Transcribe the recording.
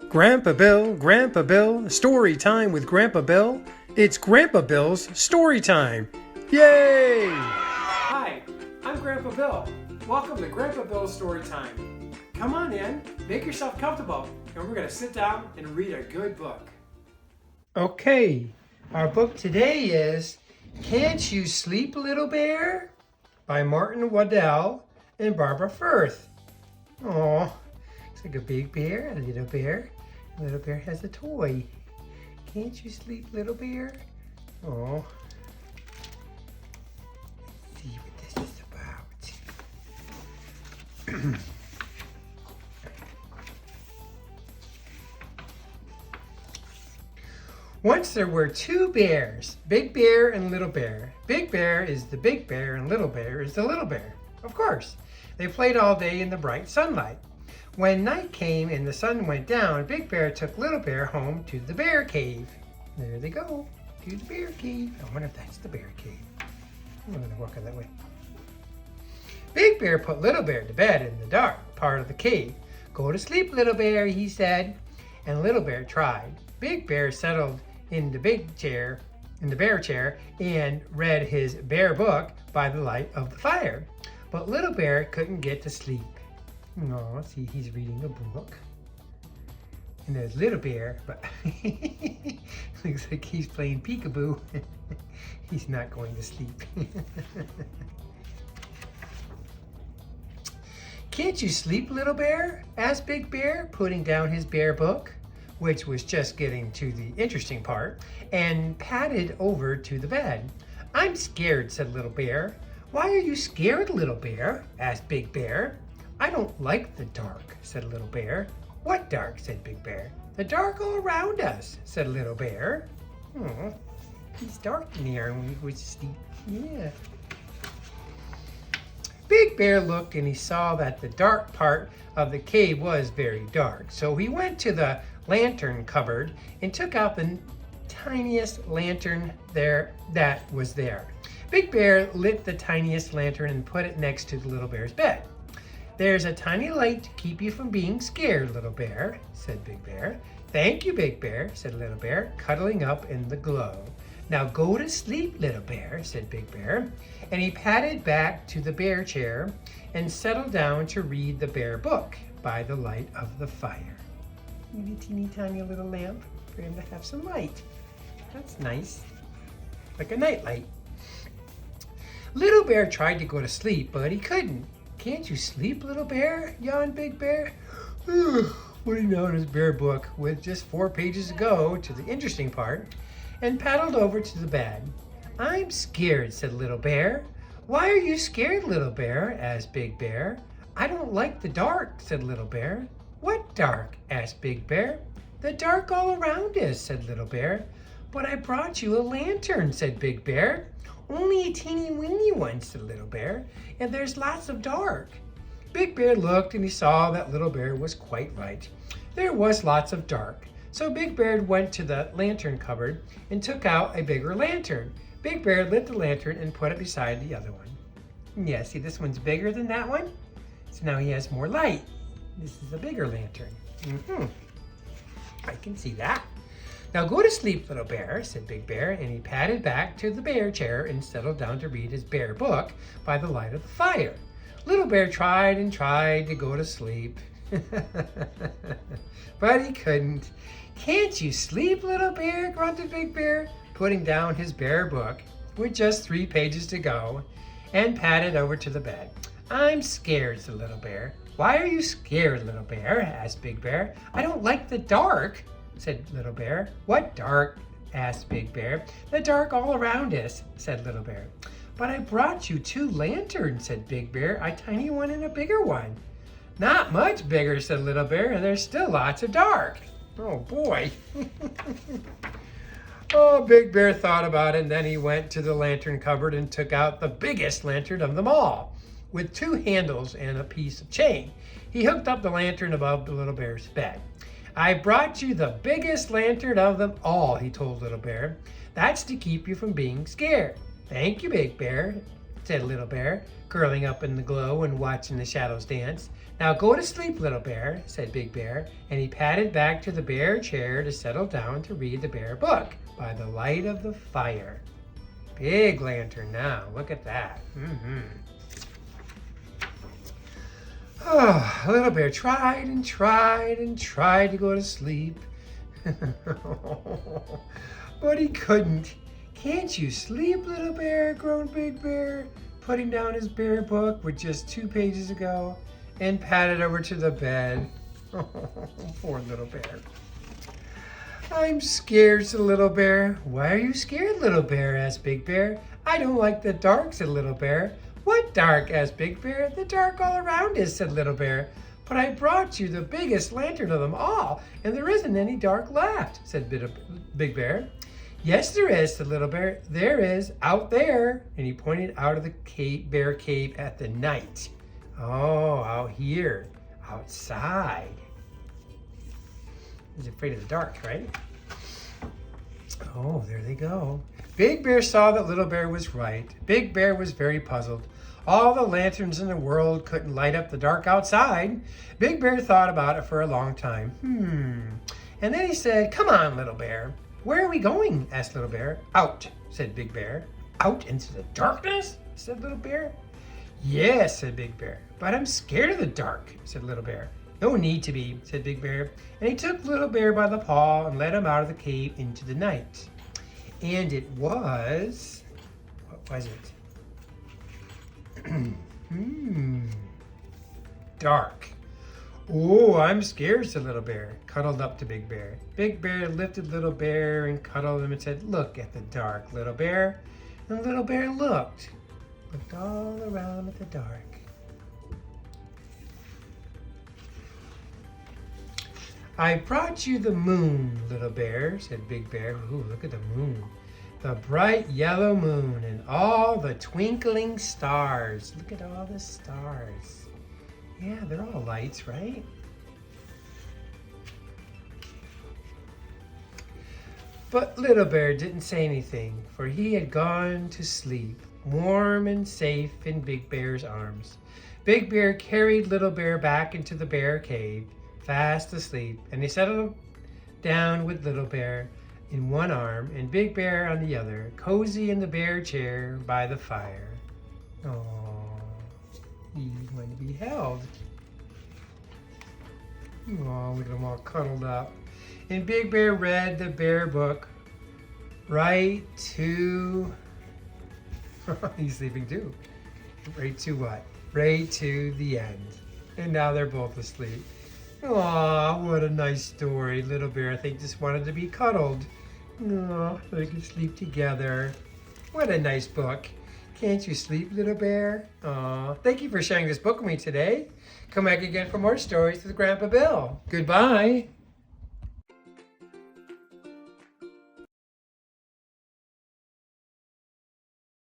Grandpa Bill, story time with Grandpa Bill. It's Grandpa Bill's story time. Yay! Hi, I'm Grandpa Bill. Welcome to Grandpa Bill's story time. Come on in, make yourself comfortable, and we're going to sit down and read a good book. Okay, our book today is Can't You Sleep, Little Bear? By Martin Waddell and Barbara Firth. Aw, it's like a big bear, a little bear. A little bear has a toy. Can't you sleep, little bear? Aw. Let's see what this is about. Once there were two bears, Big Bear and Little Bear. Big Bear is the big bear and Little Bear is the little bear. Of course, they played all day in the bright sunlight. When night came and the sun went down, Big Bear took Little Bear home to the bear cave. There they go, to the bear cave. I wonder if that's the bear cave. I'm going to walk that way. Big Bear put Little Bear to bed in the dark part of the cave. Go to sleep, Little Bear, he said. And Little Bear tried. Big Bear settled in the bear chair, and read his bear book by the light of the fire. But Little Bear couldn't get to sleep. Oh, see, he's reading a book. And there's Little Bear, but looks like he's playing peekaboo. He's not going to sleep. Can't you sleep, Little Bear? Asked Big Bear, putting down his bear book, which was just getting to the interesting part, and padded over to the bed. I'm scared, said Little Bear. Why are you scared, Little Bear? Asked Big Bear. I don't like the dark, said Little Bear. What dark? Said Big Bear. The dark all around us, said Little Bear. Oh, it's dark in here when we sleep. Yeah. Big Bear looked and he saw that the dark part of the cave was very dark. So he went to the lantern cupboard and took out the tiniest lantern that was there. Big Bear lit the tiniest lantern and put it next to the Little Bear's bed. There's a tiny light to keep you from being scared, Little Bear, said Big Bear. Thank you, Big Bear, said Little Bear, cuddling up in the glow. Now go to sleep, Little Bear, said Big Bear, and he padded back to the bear chair and settled down to read the bear book by the light of the fire. Maybe a teeny tiny little lamp for him to have some light. That's nice, like a night light. Little Bear tried to go to sleep, but he couldn't. Can't you sleep, Little Bear? Yawned Big Bear. Putting down his bear book with just 4 pages to go to the interesting part, and paddled over to the bed. I'm scared, said Little Bear. Why are you scared, Little Bear? Asked Big Bear. I don't like the dark, said Little Bear. What dark? Asked Big Bear. The dark all around us, said Little Bear. But I brought you a lantern, said Big Bear. Only a teeny weeny one, said Little Bear, and there's lots of dark. Big Bear looked and he saw that Little Bear was quite right. There was lots of dark. So Big Bear went to the lantern cupboard and took out a bigger lantern. Big Bear lit the lantern and put it beside the other one. Yeah, see, this one's bigger than that one. So now he has more light. This is a bigger lantern. I can see that. Now go to sleep, Little Bear, said Big Bear, and he padded back to the bear chair and settled down to read his bear book by the light of the fire. Little Bear tried and tried to go to sleep, but he couldn't. Can't you sleep, Little Bear? Grunted Big Bear, putting down his bear book with just 3 pages to go, and padded over to the bed. I'm scared, said Little Bear. Why are you scared, Little Bear? Asked Big Bear. I don't like the dark, said Little Bear. What dark? Asked Big Bear. The dark all around us, said Little Bear. But I brought you 2 lanterns, said Big Bear, a tiny one and a bigger one. Not much bigger, said Little Bear, and there's still lots of dark. Oh boy. Oh, Big Bear thought about it, and then he went to the lantern cupboard and took out the biggest lantern of them all, with 2 handles and a piece of chain. He hooked up the lantern above the Little Bear's bed. I brought you the biggest lantern of them all, he told Little Bear. That's to keep you from being scared. Thank you, Big Bear, said Little Bear, curling up in the glow and watching the shadows dance. Now go to sleep, Little Bear, said Big Bear, and he padded back to the bear chair to settle down to read the bear book by the light of the fire. Big lantern now, look at that. Oh, Little Bear tried and tried and tried to go to sleep. But he couldn't. Can't you sleep, Little Bear? Groaned Big Bear, putting down his bear book with just 2 pages ago and padded over to the bed. Poor Little Bear. I'm scared, said Little Bear. Why are you scared, Little Bear? Asked Big Bear. I don't like the dark, said Little Bear. What dark? Asked Big Bear. The dark all around us, said Little Bear. But I brought you the biggest lantern of them all, and there isn't any dark left, said Big Bear. Yes, there is, said Little Bear. There is, out there. And he pointed out of the bear cave at the night. Oh, out here, outside. He's afraid of the dark, right? Oh, there they go. Big Bear saw that Little Bear was right. Big Bear was very puzzled. All the lanterns in the world couldn't light up the dark outside. Big Bear thought about it for a long time. And then he said, come on, Little Bear. Where are we going? Asked Little Bear. Out, said Big Bear. Out into the darkness? Said Little Bear. Yes, said Big Bear. But I'm scared of the dark, said Little Bear. No need to be, said Big Bear. And he took Little Bear by the paw and led him out of the cave into the night. And it was, what was it? Dark. Oh, I'm scared, said Little Bear, cuddled up to Big Bear. Big Bear lifted Little Bear and cuddled him and said, look at the dark, Little Bear. And Little Bear looked all around at the dark. I brought you the moon, Little Bear, said Big Bear. Ooh, look at the moon. The bright yellow moon and all the twinkling stars. Look at all the stars. Yeah, they're all lights, right? But Little Bear didn't say anything, for he had gone to sleep, warm and safe in Big Bear's arms. Big Bear carried Little Bear back into the bear cave, fast asleep, and they settled him down with Little Bear in one arm and Big Bear on the other, cozy in the bear chair by the fire. Oh, he's going to be held. Oh, look at them all cuddled up. And Big Bear read the bear book right to... he's sleeping too. Right to what? Right to the end. And now they're both asleep. Aw, what a nice story. Little Bear, I think, just wanted to be cuddled. Aw, they can sleep together. What a nice book. Can't you sleep, Little Bear? Aw, thank you for sharing this book with me today. Come back again for more stories with Grandpa Bill. Goodbye.